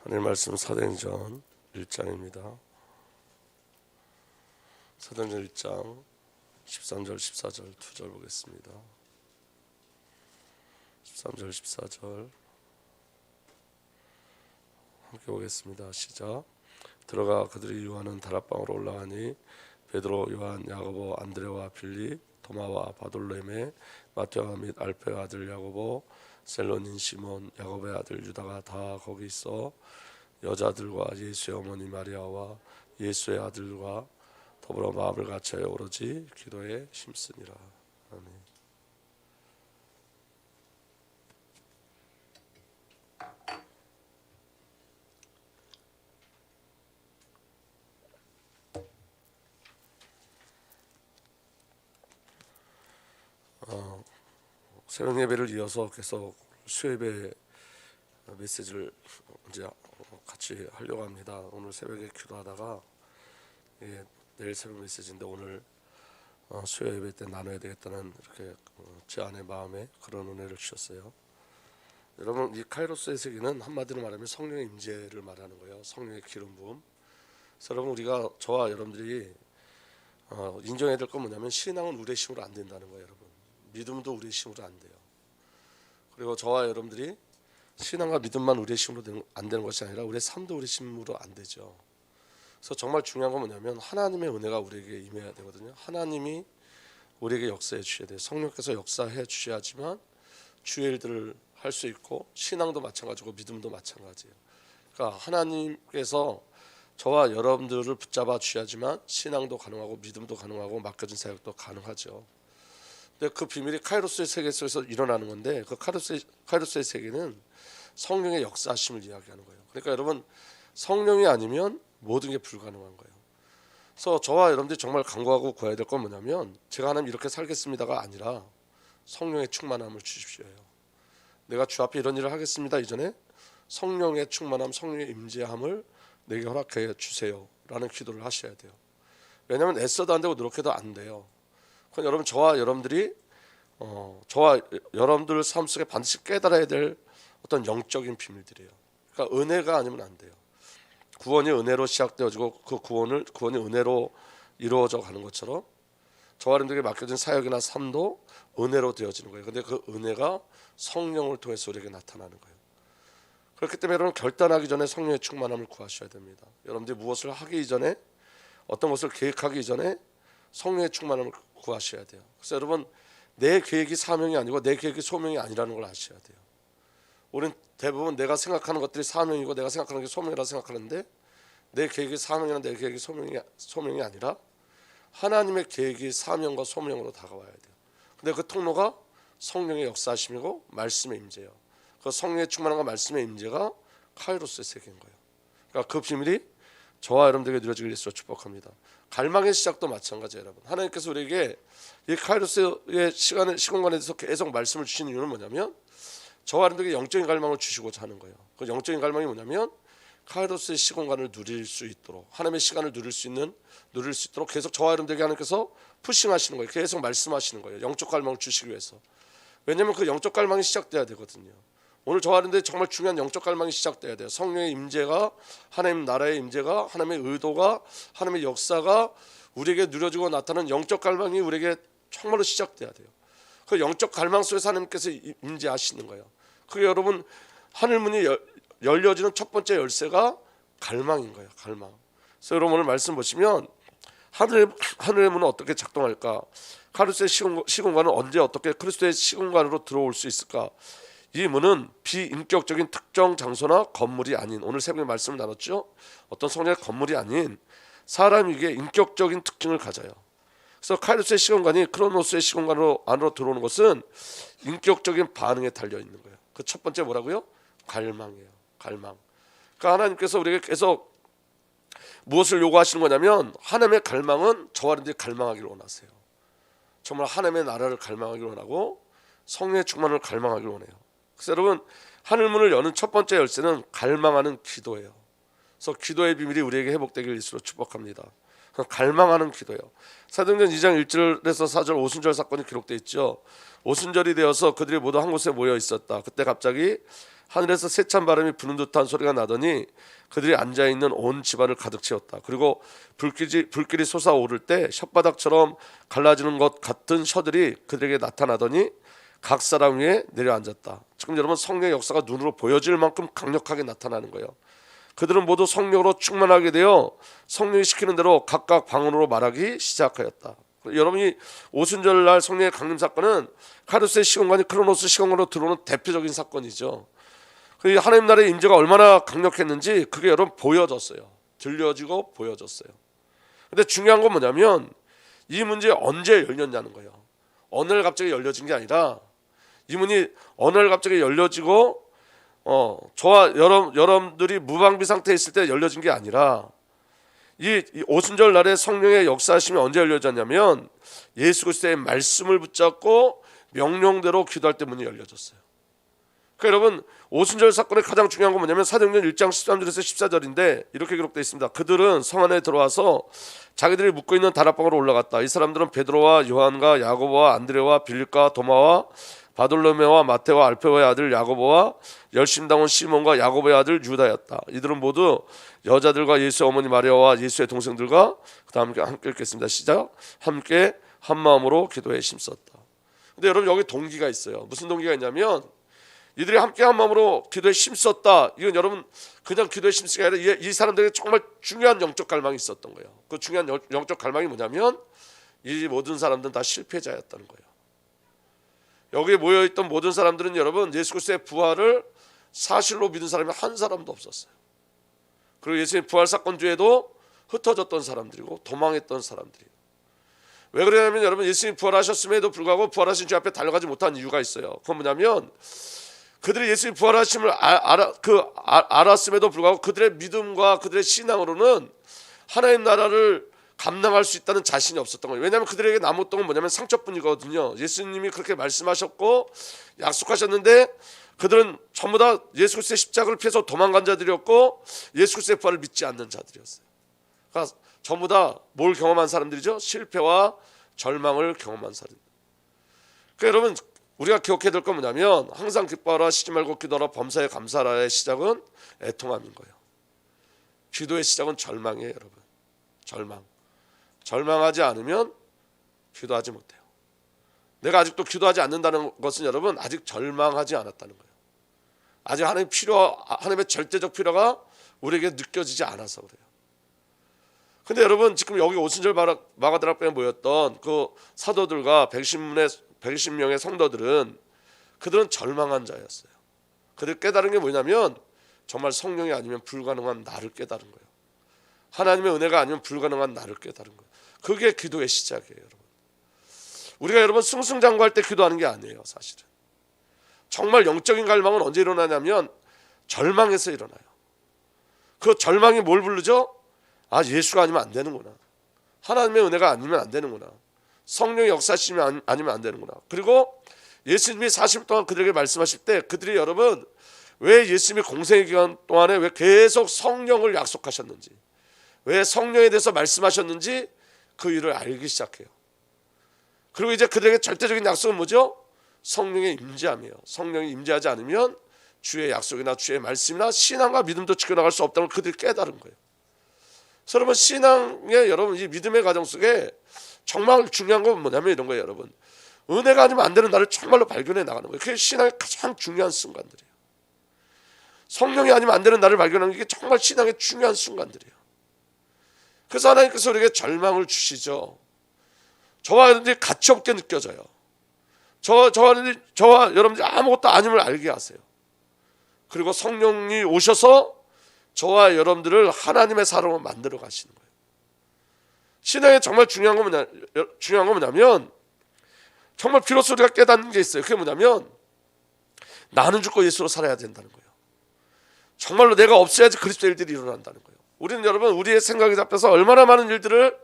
하나님 말씀 사도행전 1장입니다. 사도행전 1장 13절 14절 2절 보겠습니다. 13절 14절 함께 보겠습니다. 시작. 들어가 그들이 유하는 다락방으로 올라가니 베드로, 요한, 야고보, 안드레와 빌립, 도마와 바돌로메, 마태와 및 알페의 아들 야고보, 셀로닌 시몬, 야고보의 아들 유다가 다 거기 있어 여자들과 예수의 어머니 마리아와 예수의 아들과 더불어 마음을 같이하여 오로지 기도에 힘쓰니라. 아멘. 새벽 예배를 이어서 계속 수요예배 메시지를 이제 같이 하려고 합니다. 오늘 새벽에 기도하다가 내일 새벽 메시지인데 오늘 수요 예배 때 나눠야 되겠다는 이렇게 제 안의 마음에 그런 은혜를 주셨어요. 여러분, 이 카이로스의 세계는 한마디로 말하면 성령의 임재를 말하는 거예요. 성령의 기름 부음. 그래서 여러분, 우리가 저와 여러분들이 인정해야 될 건 뭐냐면 신앙은 우리의 힘으로 안 된다는 거예요. 여러분, 믿음도 우리의 힘으로 안 돼요. 그리고 저와 여러분들이 신앙과 믿음만 우리의 힘으로 안 되는 것이 아니라 우리의 삶도 우리의 힘으로 안 되죠. 그래서 정말 중요한 건 뭐냐면 하나님의 은혜가 우리에게 임해야 되거든요. 하나님이 우리에게 역사해 주셔야 돼요. 성령께서 역사해 주셔야지만 주의 일들을 할 수 있고 신앙도 마찬가지고 믿음도 마찬가지예요. 그러니까 하나님께서 저와 여러분들을 붙잡아 주셔야지만 신앙도 가능하고 믿음도 가능하고 맡겨진 사역도 가능하죠. 근데 그 비밀이 카이로스의 세계 속에서 일어나는 건데 그 카이로스의 세계는 성령의 역사하심을 이야기하는 거예요. 그러니까 여러분, 성령이 아니면 모든 게 불가능한 거예요. 그래서 저와 여러분들이 정말 간구하고 구해야 될 건 뭐냐면 제가 하나님 이렇게 살겠습니다가 아니라 성령의 충만함을 주십시오요. 내가 주 앞에 이런 일을 하겠습니다 이전에 성령의 충만함, 성령의 임재함을 내게 허락해 주세요 라는 기도를 하셔야 돼요. 왜냐하면 애써도 안 되고 노력해도 안 돼요. 그건 여러분, 저와 여러분들이 저와 여러분들 삶 속에 반드시 깨달아야 될 어떤 영적인 비밀들이에요. 그러니까 은혜가 아니면 안 돼요. 구원이 은혜로 시작되어지고 그 구원이 은혜로 이루어져 가는 것처럼 저와 여러분들에게 맡겨진 사역이나 삶도 은혜로 되어지는 거예요. 근데 그 은혜가 성령을 통해서 우리에게 나타나는 거예요. 그렇기 때문에 여러분, 결단하기 전에 성령의 충만함을 구하셔야 됩니다. 여러분들이 무엇을 하기 이전에, 어떤 것을 계획하기 이전에 성령의 충만함을 구하셔야 돼요. 그래서 여러분, 내 계획이 사명이 아니고 내 계획이 소명이 아니라는 걸 아셔야 돼요. 우리는 대부분 내가 생각하는 것들이 사명이고 내가 생각하는 게 소명이라 생각하는데 내 계획이 사명이나 내 계획이 소명이 아니라 하나님의 계획이 사명과 소명으로 다가와야 돼요. 근데 그 통로가 성령의 역사하심이고 말씀의 임재예요. 그 성령의 충만함과 말씀의 임재가 카이로스의 세계인 거예요. 그러니까 그 비밀이 저와 여러분들에게 누려지길 예수로 축복합니다. 갈망의 시작도 마찬가지예요. 여러분, 하나님께서 우리에게 이 카이로스의 시공간에 대해서 계속 말씀을 주시는 이유는 뭐냐면 저와 여러분들에게 영적인 갈망을 주시고자 하는 거예요. 그 영적인 갈망이 뭐냐면 카이로스의 시공간을 누릴 수 있도록, 하나님의 시간을 누릴 수 있도록 계속 저와 여러분들에게 하나님께서 푸싱하시는 거예요. 계속 말씀하시는 거예요. 영적 갈망을 주시기 위해서. 왜냐하면 그 영적 갈망이 시작돼야 되거든요. 오늘 저와 여러분들이 정말 중요한 영적 갈망이 시작돼야 돼요. 성령의 임재가, 하나님 나라의 임재가, 하나님의 의도가, 하나님의 역사가 우리에게 누려지고 나타나는 영적 갈망이 우리에게 정말로 시작돼야 돼요. 그 영적 갈망 속에서 하나님께서 임재하시는 거예요. 그게 여러분, 하늘문이 열려지는 첫 번째 열쇠가 갈망인 거예요. 갈망. 그래서 여러분, 오늘 말씀 보시면 하늘의 문은 어떻게 작동할까? 카이로스의 시공간은 언제 어떻게 그리스도의 시공간으로 들어올 수 있을까? 이 문은 비인격적인 특정 장소나 건물이 아닌, 오늘 새벽에 말씀을 나눴죠. 어떤 성령의 건물이 아닌 사람에게 인격적인 특징을 가져요. 그래서 카이로스의 시공간이 크로노스의 시공간으로 안으로 들어오는 것은 인격적인 반응에 달려 있는 거예요. 그 첫 번째 뭐라고요? 갈망이에요. 갈망. 그러니까 하나님께서 우리에게 계속 무엇을 요구하시는 거냐면 하나님의 갈망은 저와 여러분들이 갈망하기를 원하세요. 정말 하나님의 나라를 갈망하기를 원하고 성령의 충만을 갈망하기를 원해요. 그래서 여러분, 하늘문을 여는 첫 번째 열쇠는 갈망하는 기도예요. 그래서 기도의 비밀이 우리에게 회복되길 예수로 축복합니다. 갈망하는 기도예요. 사도행전 2장 1절에서 4절 오순절 사건이 기록되어 있죠. 오순절이 되어서 그들이 모두 한 곳에 모여 있었다. 그때 갑자기 하늘에서 세찬 바람이 부는 듯한 소리가 나더니 그들이 앉아있는 온 집안을 가득 채웠다. 그리고 불길이 솟아오를 때 혓바닥처럼 갈라지는 것 같은 셔들이 그들에게 나타나더니 각 사람 위에 내려앉았다. 지금 여러분 성령의 역사가 눈으로 보여질 만큼 강력하게 나타나는 거예요. 그들은 모두 성령으로 충만하게 되어 성령이 시키는 대로 각각 방언으로 말하기 시작하였다. 여러분이 오순절날 성령의 강림 사건은 카루스의 시공간이 크로노스 시공간으로 들어오는 대표적인 사건이죠. 하나님 나라의 임재가 얼마나 강력했는지 그게 여러분 보여졌어요. 들려지고 보여졌어요. 근데 중요한 건 뭐냐면 이 문제 언제 열렸냐는 거예요. 어느 날 갑자기 열려진 게 아니라 이 문이 어느 날 갑자기 열려지고 저와 여러분들이 무방비 상태에 있을 때 열려진 게 아니라 이 오순절 날에 성령의 역사하심이 언제 열려졌냐면 예수 그리스도의 말씀을 붙잡고 명령대로 기도할 때 문이 열려졌어요. 그러니까 여러분 오순절 사건의 가장 중요한 건 뭐냐면 사도행전 1장 13절에서 14절인데 이렇게 기록되어 있습니다. 그들은 성 안에 들어와서 자기들이 묵고 있는 다락방으로 올라갔다. 이 사람들은 베드로와 요한과 야고보와 안드레와 빌립과 도마와 바돌로메와 마테와 알페오의 아들 야고보와 열심당원 시몬과 야고보의 아들 유다였다. 이들은 모두 여자들과 예수의 어머니 마리아와 예수의 동생들과 그다음 함께 읽겠습니다. 시작. 함께 한 마음으로 기도에 힘썼다. 근데 여러분 여기 동기가 있어요. 무슨 동기가 있냐면 이들이 함께 한 마음으로 기도에 힘썼다. 이건 여러분 그냥 기도에 힘쓰기 아니라 이 사람들에게 정말 중요한 영적 갈망이 있었던 거예요. 그 중요한 영적 갈망이 뭐냐면 이 모든 사람들은 다 실패자였다는 거예요. 여기에 모여있던 모든 사람들은 여러분 예수 그리스도의 부활을 사실로 믿은 사람이 한 사람도 없었어요. 그리고 예수의 부활 사건 뒤에도 흩어졌던 사람들이고 도망했던 사람들이에요. 왜 그러냐면 여러분 예수님이 부활하셨음에도 불구하고 부활하신 주 앞에 달려가지 못한 이유가 있어요. 그건 뭐냐면 그들이 예수님이 부활하심을 알았음에도 불구하고 그들의 믿음과 그들의 신앙으로는 하나님 나라를 감당할 수 있다는 자신이 없었던 거예요. 왜냐하면 그들에게 남았던 건 뭐냐면 상처뿐이거든요. 예수님이 그렇게 말씀하셨고 약속하셨는데 그들은 전부 다 예수 그리스도의 십자가를 피해서 도망간 자들이었고 예수 그리스도의 부활을 믿지 않는 자들이었어요. 그러니까 전부 다 뭘 경험한 사람들이죠? 실패와 절망을 경험한 사람. 그러니까 여러분 우리가 기억해야 될 건 뭐냐면 항상 기뻐하라 쉬지 말고 기도하라 범사에 감사하라의 시작은 애통함인 거예요. 기도의 시작은 절망이에요. 여러분 절망하지 않으면 기도하지 못해요. 내가 아직도 기도하지 않는다는 것은 여러분 아직 절망하지 않았다는 거예요. 아직 하나님의 절대적 필요가 우리에게 느껴지지 않아서 그래요. 근데 여러분 지금 여기 오순절 마가다락방에 모였던 그 사도들과 110명의 성도들은 그들은 절망한 자였어요. 그들 깨달은 게 뭐냐면 정말 성령이 아니면 불가능한 나를 깨달은 거예요. 하나님의 은혜가 아니면 불가능한 나를 깨달은 거예요. 그게 기도의 시작이에요. 여러분 우리가 여러분 승승장구할 때 기도하는 게 아니에요. 사실은 정말 영적인 갈망은 언제 일어나냐면 절망에서 일어나요. 그 절망이 뭘 부르죠? 예수가 아니면 안 되는구나. 하나님의 은혜가 아니면 안 되는구나. 성령의 역사심이 아니면 안 되는구나. 그리고 예수님이 40일 동안 그들에게 말씀하실 때 그들이 여러분 왜 예수님이 공생의 기간 동안에 왜 계속 성령을 약속하셨는지 왜 성령에 대해서 말씀하셨는지 그 일을 알기 시작해요. 그리고 이제 그들에게 절대적인 약속은 뭐죠? 성령의 임재함이에요. 성령이 임재하지 않으면 주의 약속이나 주의 말씀이나 신앙과 믿음도 지켜나갈 수 없다는 걸 그들이 깨달은 거예요. 그래서 여러분 신앙의 여러분 이 믿음의 과정 속에 정말 중요한 건 뭐냐면 이런 거예요. 여러분 은혜가 아니면 안 되는 나를 정말로 발견해 나가는 거예요. 그게 신앙의 가장 중요한 순간들이에요. 성령이 아니면 안 되는 나를 발견하는 게 정말 신앙의 중요한 순간들이에요. 그래서 하나님께서 우리에게 절망을 주시죠. 저와 여러분들이 가치 없게 느껴져요. 저와 여러분들이 아무것도 아님을 알게 하세요. 그리고 성령이 오셔서 저와 여러분들을 하나님의 사람으로 만들어 가시는 거예요. 신앙에 정말 중요한 건 뭐냐면 정말 비로소 우리가 깨닫는 게 있어요. 그게 뭐냐면 나는 죽고 예수로 살아야 된다는 거예요. 정말로 내가 없어야지 그리스도 일들이 일어난다는 거예요. 우리는 여러분 우리의 생각에 잡혀서 얼마나 많은 일들을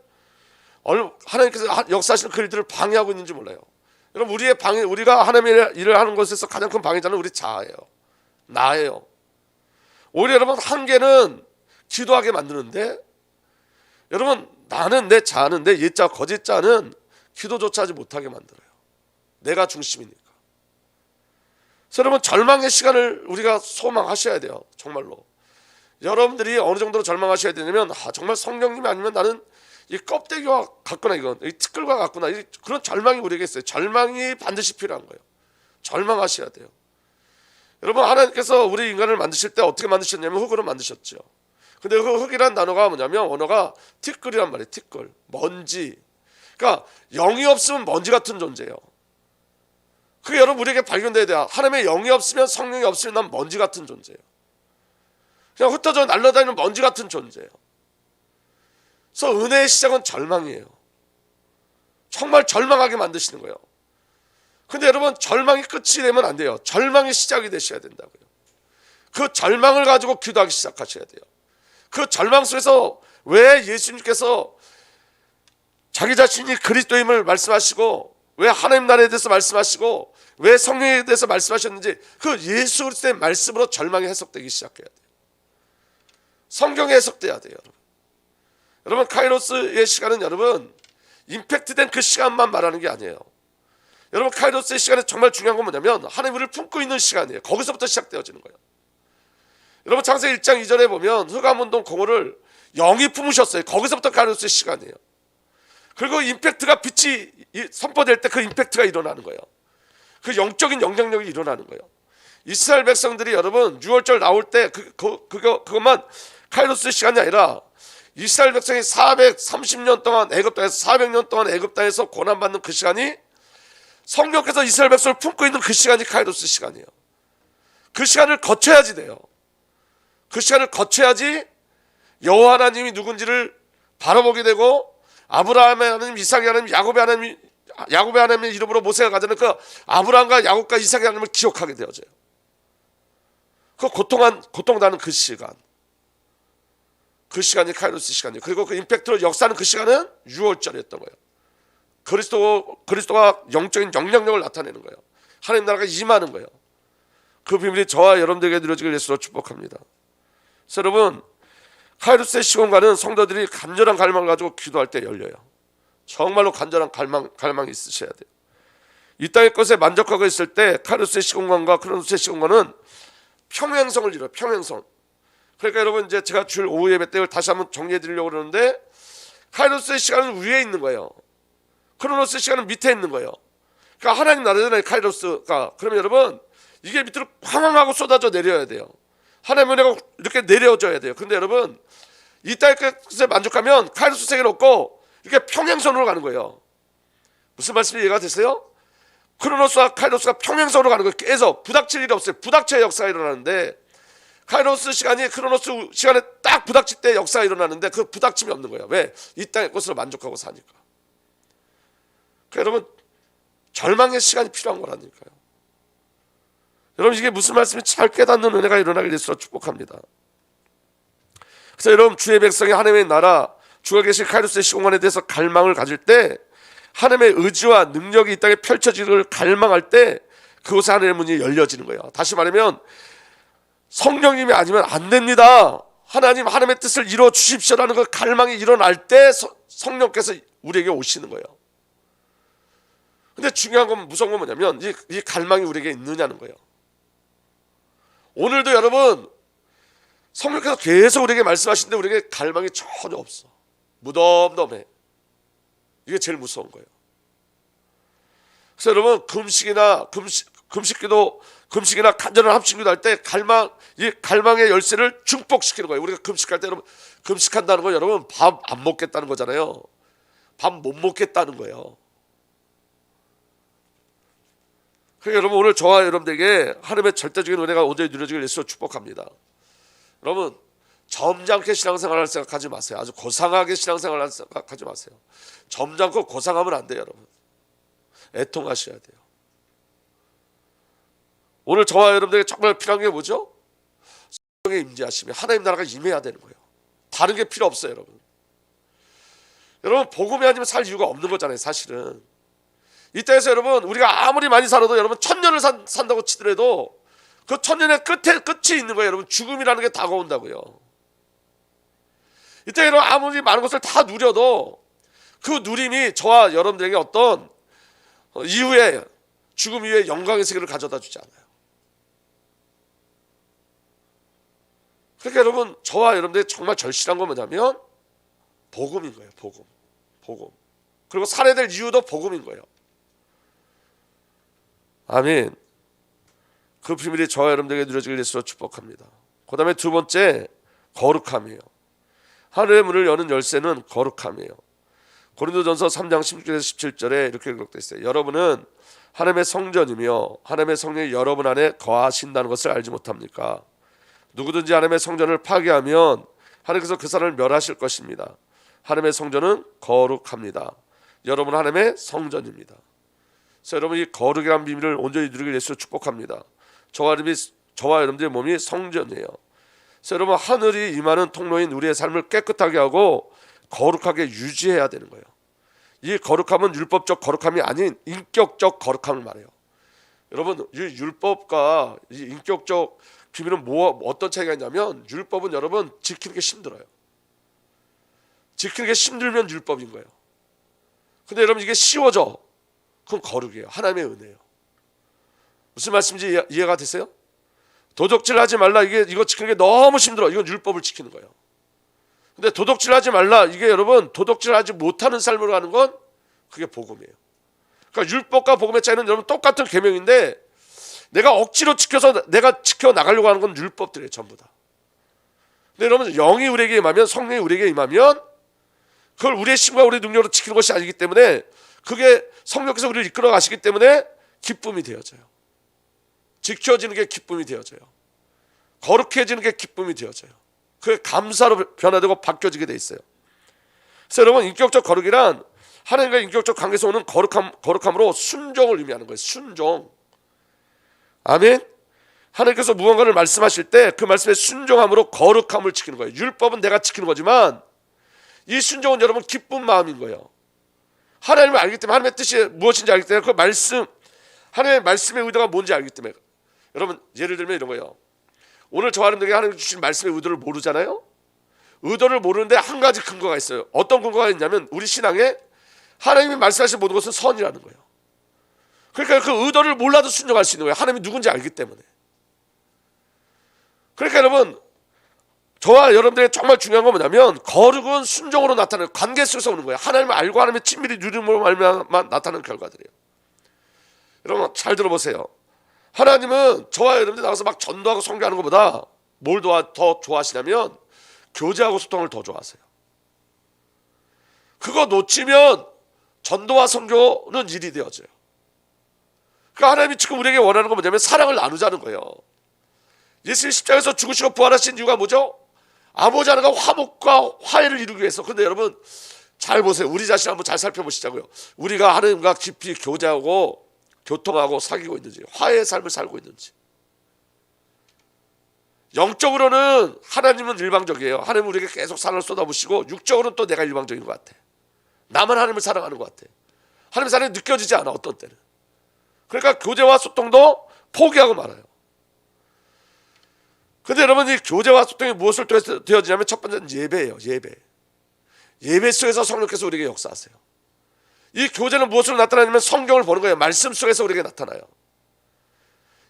하나님께서 역사하시는 그 일들을 방해하고 있는지 몰라요. 여러분 우리가 하나님의 일을 하는 것에서 가장 큰 방해자는 우리 자아예요. 나예요. 오히려 여러분 한계는 기도하게 만드는데 여러분 나는, 내 자아는, 내 옛자 거짓 자는 기도조차 하지 못하게 만들어요. 내가 중심이니까. 그래서 여러분, 절망의 시간을 우리가 소망하셔야 돼요. 정말로 여러분들이 어느 정도로 절망하셔야 되냐면, 정말 성령님이 아니면 나는 이 껍데기와 같구나, 이건 이 티끌과 같구나, 그런 절망이 우리에게 있어요. 절망이 반드시 필요한 거예요. 절망하셔야 돼요. 여러분, 하나님께서 우리 인간을 만드실 때 어떻게 만드셨냐면 흙으로 만드셨죠. 근데 그 흙이란 단어가 뭐냐면, 언어가 티끌이란 말이에요. 티끌, 먼지. 그러니까 영이 없으면 먼지 같은 존재예요. 그게 여러분 우리에게 발견돼야 돼요. 하나님의 영이 없으면, 성령이 없으면 난 먼지 같은 존재예요. 그냥 흩어져 날아다니는 먼지 같은 존재예요. 그래서 은혜의 시작은 절망이에요. 정말 절망하게 만드시는 거예요. 근데 여러분, 절망이 끝이 되면 안 돼요. 절망이 시작이 되셔야 된다고요. 그 절망을 가지고 기도하기 시작하셔야 돼요. 그 절망 속에서 왜 예수님께서 자기 자신이 그리스도임을 말씀하시고, 왜 하나님 나라에 대해서 말씀하시고, 왜 성령에 대해서 말씀하셨는지, 그 예수 그리스도의 말씀으로 절망이 해석되기 시작해야 돼요. 성경에 해석돼야 돼요. 여러분, 카이로스의 시간은 여러분 임팩트된 그 시간만 말하는 게 아니에요. 여러분, 카이로스의 시간에 정말 중요한 건 뭐냐면, 하나님 우리를 품고 있는 시간이에요. 거기서부터 시작되어지는 거예요. 여러분, 창세기 1장 2절에 보면 흑암운동 공허를 영이 품으셨어요. 거기서부터 카이로스의 시간이에요. 그리고 임팩트가, 빛이 선포될 때 그 임팩트가 일어나는 거예요. 그 영적인 영향력이 일어나는 거예요. 이스라엘 백성들이 여러분 6월절 나올 때 그것만 카이로스의 시간이 아니라, 이스라엘 백성이 430년 동안 애굽 땅에서, 400년 동안 애굽 땅에서 고난받는 그 시간이, 성령께서 이스라엘 백성을 품고 있는 그 시간이 카이로스 시간이에요. 그 시간을 거쳐야지 돼요. 그 시간을 거쳐야지 여호와 하나님이 누군지를 바라보게 되고, 아브라함의 하나님, 이삭의 하나님, 야곱의 하나님의 이름으로 모세가 가자는 그 아브라함과 야곱과 이삭의 하나님을 기억하게 되어져요. 그 고통나는 그 시간, 그 시간이 카이로스 시간이에요. 그리고 그 임팩트로 역사하는 그 시간은 6월절이었던 거예요. 그리스도가 영적인 영향력을 나타내는 거예요. 하나님 나라가 임하는 거예요. 그 비밀이 저와 여러분들에게 누려지길 예수로 축복합니다. 그래서 여러분, 카이로스의 시공간은 성도들이 간절한 갈망을 가지고 기도할 때 열려요. 정말로 간절한 갈망이 있으셔야 돼요. 이 땅의 것에 만족하고 있을 때 카이로스의 시공간과 크로노스의 시공간은 평행성을 이뤄요. 평행성. 그러니까 여러분, 이제 제가 주일 오후 예배 때 다시 한번 정리해 드리려고 그러는데, 카이로스의 시간은 위에 있는 거예요. 크로노스의 시간은 밑에 있는 거예요. 그러니까 하나님 나라잖아요, 카이로스가. 그러면 여러분, 이게 밑으로 쾅하고 쏟아져 내려야 돼요. 하나님의 은혜가 이렇게 내려져야 돼요. 그런데 여러분, 이 땅의 것에 만족하면 카이로스 세계를 얻고 이렇게 평행선으로 가는 거예요. 무슨 말씀이 이해가 되세요? 크로노스와 카이로스가 평행선으로 가는 거예요. 계속 부닥칠 일이 없어요. 부닥쳐야 역사가 일어나는데, 카이로스 시간이 크로노스 시간에 딱 부닥칠 때 역사가 일어나는데, 그 부닥침이 없는 거예요. 왜? 이 땅의 것으로 만족하고 사니까. 그러니까 여러분, 절망의 시간이 필요한 거라니까요. 여러분, 이게 무슨 말씀인지 잘 깨닫는 은혜가 일어나길 예수로 축복합니다. 그래서 여러분, 주의 백성이 하나님의 나라, 주가 계신 카이로스의 시공간에 대해서 갈망을 가질 때, 하나님의 의지와 능력이 이 땅에 펼쳐지기를 갈망할 때, 그곳에 하나님의 문이 열려지는 거예요. 다시 말하면 성령님이 아니면 안 됩니다. 하나님의 뜻을 이루어 주십시오라는 그 갈망이 일어날 때 성령께서 우리에게 오시는 거예요. 근데 중요한 건, 무서운 건 뭐냐면 이 갈망이 우리에게 있느냐는 거예요. 오늘도 여러분, 성령께서 계속 우리에게 말씀하시는데 우리에게 갈망이 전혀 없어. 무덤덤해. 이게 제일 무서운 거예요. 그래서 여러분, 금식이나 간절한 합심기도 할 때 이 갈망의 열쇠를 증폭시키는 거예요. 우리가 금식할 때 여러분, 금식한다는 건 여러분 밥 안 먹겠다는 거잖아요. 밥 못 먹겠다는 거예요. 그러니까 여러분, 오늘 저와 여러분들에게 하나님의 절대적인 은혜가 오늘 누려지길 예수로 축복합니다. 여러분, 점잖게 신앙생활을 생각하지 마세요. 아주 고상하게 신앙생활을 생각하지 마세요. 점잖고 고상하면 안 돼요. 여러분, 애통하셔야 돼요. 오늘 저와 여러분들에게 정말 필요한 게 뭐죠? 성령의 임재하심이, 하나님 나라가 임해야 되는 거예요. 다른 게 필요 없어요. 여러분, 복음이 아니면 살 이유가 없는 거잖아요. 사실은 이 땅에서 여러분, 우리가 아무리 많이 살아도 여러분 1000년을 산다고 치더라도 그 1000년의 끝이 있는 거예요. 여러분, 죽음이라는 게 다가온다고요. 이때 여러분 아무리 많은 것을 다 누려도 그 누림이 저와 여러분들에게 어떤 이후에 죽음 이후에 영광의 세계를 가져다 주지 않아요. 그러니까 여러분 저와 여러분들이 정말 절실한 건 뭐냐면 복음인 거예요. 복음. 그리고 살아야 이유도 복음인 거예요. 아멘. 그 비밀이 저와 여러분들에게 누려지길 예수로 축복합니다. 그 다음에 두 번째, 거룩함이에요. 하늘의 문을 여는 열쇠는 거룩함이에요. 고린도전서 3장 16절에서 17절에 이렇게 기록되어 있어요. 여러분은 하나님의 성전이며 하나님의 성령이 여러분 안에 거하신다는 것을 알지 못합니까? 누구든지 하나님의 성전을 파괴하면 하나님께서 그 사람을 멸하실 것입니다. 하나님의 성전은 거룩합니다. 여러분은 하나님의 성전입니다. 그래서 여러분 이 거룩이라는 비밀을 온전히 누리길 예수로 축복합니다. 저와 여러분들의 몸이 성전이에요. 그래서 여러분 하늘이 임하는 통로인 우리의 삶을 깨끗하게 하고 거룩하게 유지해야 되는 거예요. 이 거룩함은 율법적 거룩함이 아닌 인격적 거룩함을 말해요. 여러분 이 율법과 이 인격적 비밀은 어떤 차이가 있냐면 율법은 여러분 지키는 게 힘들어요. 지키는 게 힘들면 율법인 거예요. 근데 여러분 이게 쉬워져. 그건 거룩이에요. 하나님의 은혜예요. 무슨 말씀인지 이해가 되세요? 도둑질하지 말라. 이거 지키는 게 너무 힘들어. 이건 율법을 지키는 거예요. 근데 도둑질하지 말라. 이게 여러분 도둑질하지 못하는 삶으로 가는 건 그게 복음이에요. 그러니까 율법과 복음의 차이는 여러분 똑같은 계명인데 내가 억지로 내가 지켜 나가려고 하는 건 율법들이에요. 전부 다. 근데 여러분 영이 우리에게 임하면 성령이 우리에게 임하면 그걸 우리의 힘과 우리의 능력으로 지키는 것이 아니기 때문에 그게 성령께서 우리를 이끌어 가시기 때문에 기쁨이 되어져요. 지켜지는 게 기쁨이 되어져요. 거룩해지는 게 기쁨이 되어져요. 그게 감사로 변화되고 바뀌어지게 돼 있어요. 그래서 여러분 인격적 거룩이란 하나님과 인격적 관계에서 오는 거룩함으로 순종을 의미하는 거예요. 순종. 아멘. 하나님께서 무언가를 말씀하실 때 그 말씀에 순종함으로 거룩함을 지키는 거예요. 율법은 내가 지키는 거지만 이 순종은 여러분 기쁜 마음인 거예요. 하나님을 알기 때문에 하나님의 뜻이 무엇인지 알기 때문에 그 말씀 하나님의 말씀의 의도가 뭔지 알기 때문에 여러분 예를 들면 이런 거예요. 오늘 저와 여러분들에게 하나님 주신 말씀의 의도를 모르잖아요. 의도를 모르는데 한 가지 근거가 있어요. 어떤 근거가 있냐면 우리 신앙에 하나님이 말씀하신 모든 것은 선이라는 거예요. 그러니까 그 의도를 몰라도 순종할 수 있는 거예요. 하나님이 누군지 알기 때문에. 그러니까 여러분 저와 여러분들에게 정말 중요한 건 뭐냐면 거룩은 순종으로 나타나는 관계 속에서 오는 거예요. 하나님을 알고 하나님의 친밀히 누림으로 말미암아 나타나는 결과들이에요. 여러분 잘 들어보세요. 하나님은 저와 여러분들 나가서 막 전도하고 선교하는 것보다 뭘 더 좋아하시냐면 교제하고 소통을 더 좋아하세요. 그거 놓치면 전도와 선교는 일이 되어져요. 그러니까 하나님이 지금 우리에게 원하는 건 뭐냐면 사랑을 나누자는 거예요. 예수님 십자가에서 죽으시고 부활하신 이유가 뭐죠? 아버지 하나가 화목과 화해를 이루기 위해서. 근데 여러분 잘 보세요. 우리 자신 한번 잘 살펴보시자고요. 우리가 하나님과 깊이 교제하고 교통하고 사귀고 있는지, 화해의 삶을 살고 있는지. 영적으로는 하나님은 일방적이에요. 하나님은 우리에게 계속 사랑을 쏟아부으시고 육적으로는 또 내가 일방적인 것 같아. 나만 하나님을 사랑하는 것 같아. 하나님의 사랑이 느껴지지 않아 어떤 때는. 그러니까 교제와 소통도 포기하고 말아요. 근데 여러분 이 교제와 소통이 무엇을 통해서 되어지냐면 첫 번째는 예배예요. 예배 속에서 성령께서 우리에게 역사하세요. 이 교제는 무엇으로 나타나냐면 성경을 보는 거예요. 말씀 속에서 우리에게 나타나요.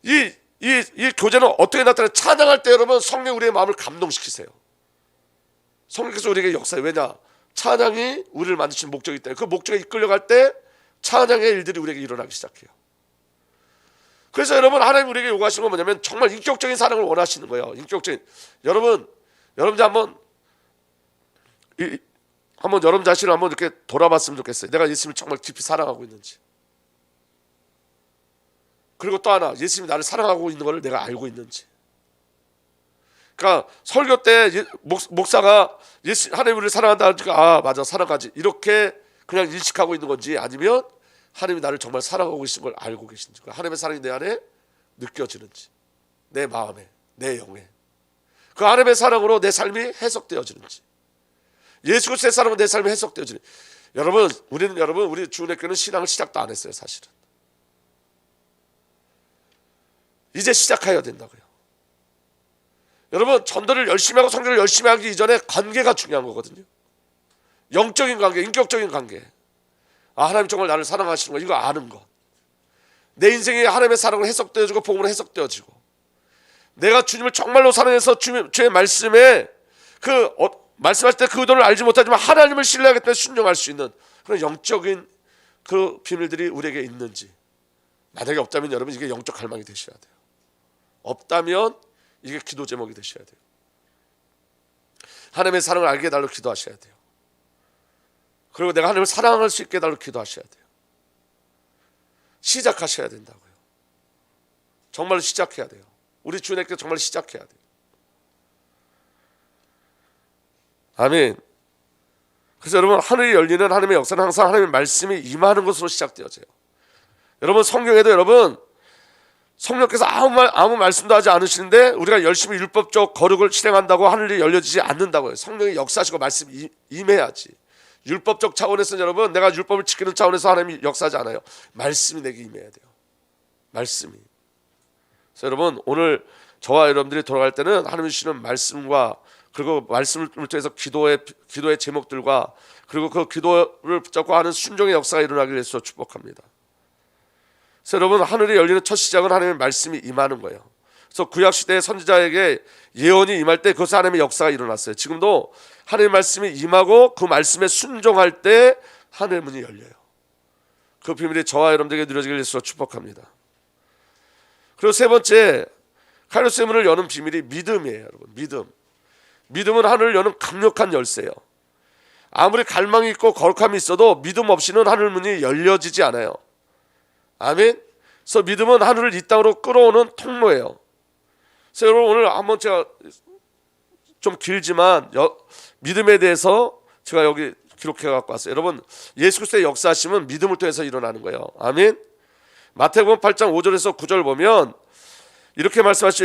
이 교제는 어떻게 나타나요? 찬양할 때 여러분 성령 우리의 마음을 감동시키세요. 성령께서 우리에게 역사해요. 왜냐? 찬양이 우리를 만드신 목적이기 때문에 그 목적에 이끌려갈 때 찬양의 일들이 우리에게 일어나기 시작해요. 그래서 여러분 하나님 우리에게 요구하시는 건 뭐냐면 정말 인격적인 사랑을 원하시는 거예요. 인격적인. 여러분들 한번 여러분 자신을 한번 이렇게 돌아봤으면 좋겠어요. 내가 예수님을 정말 깊이 사랑하고 있는지. 그리고 또 하나 예수님이 나를 사랑하고 있는 걸 내가 알고 있는지. 그러니까 설교 때 목사가 하나님 우리를 사랑한다 하니까 아 맞아 사랑하지 이렇게 그냥 인식하고 있는 건지 아니면 하나님이 나를 정말 사랑하고 계신 걸 알고 계신지 하나님의 사랑이 내 안에 느껴지는지 내 마음에 내 영에 그 하나님의 사랑으로 내 삶이 해석되어지는지 예수 그리스도의 사랑으로 내 삶이 해석되어지는지 우리 주은혜교회는 신앙을 시작도 안 했어요. 사실은 이제 시작해야 된다고요. 여러분, 전도를 열심히 하고 선교를 열심히 하기 이전에 관계가 중요한 거거든요. 영적인 관계, 인격적인 관계. 하나님 정말 나를 사랑하시는 거, 이거 아는 것. 내 인생에 하나님의 사랑으로 해석되어지고 복음으로 해석되어지고, 내가 주님을 정말로 사랑해서 주의 말씀에 말씀하실 때 그 의도를 알지 못하지만 하나님을 신뢰하기 때문에 순종할 수 있는 그런 영적인 그 비밀들이 우리에게 있는지. 만약에 없다면 여러분, 이게 영적 갈망이 되셔야 돼요. 없다면 이게 기도 제목이 되셔야 돼요. 하나님의 사랑을 알게 해달라고 기도하셔야 돼요. 그리고 내가 하나님을 사랑할 수 있게 해달라고 기도하셔야 돼요. 시작하셔야 된다고요. 정말로 시작해야 돼요. 우리 주님께 정말 시작해야 돼요. 아멘. 그래서 여러분, 하늘이 열리는 하나님의 역사는 항상 하나님의 말씀이 임하는 것으로 시작되어져요. 여러분, 성경에도 여러분, 성령께서 아무 말씀도 하지 않으시는데 우리가 열심히 율법적 거룩을 실행한다고 하늘이 열려지지 않는다고요. 성령이 역사하시고 말씀이 임해야지. 율법적 차원에서는 여러분, 내가 율법을 지키는 차원에서 하나님이 역사하지 않아요. 말씀이 내게 임해야 돼요. 말씀이. 그래서 여러분, 오늘 저와 여러분들이 돌아갈 때는 하나님이 주시는 말씀과, 그리고 말씀을 통해서 기도의 제목들과, 그리고 그 기도를 붙잡고 하는 순종의 역사가 일어나길 위해서 축복합니다. 그래서 여러분, 하늘이 열리는 첫 시작은 하나님의 말씀이 임하는 거예요. 그래서 구약시대의 선지자에게 예언이 임할 때 그것은 하나님의 역사가 일어났어요. 지금도 하나님의 말씀이 임하고 그 말씀에 순종할 때 하늘의 문이 열려요. 그 비밀이 저와 여러분들에게 누려지길 위해서 축복합니다. 그리고 세 번째, 카이로스의 문을 여는 비밀이 믿음이에요. 여러분, 믿음은 하늘을 여는 강력한 열쇠예요. 아무리 갈망이 있고 거룩함이 있어도 믿음 없이는 하늘 문이 열려지지 않아요. 아멘. 그래서 믿음은 하늘을 이 땅으로 끌어오는 통로예요. 그래서 여러분, 오늘 한번 제가 좀 길지만 믿음에 대해서 제가 여기 기록해 갖고 왔어요. 여러분, 예수 그리스도의 역사하심은 믿음을 통해서 일어나는 거예요. 아멘. 마태복음 8장 5절에서 9절 보면 이렇게 말씀하시죠.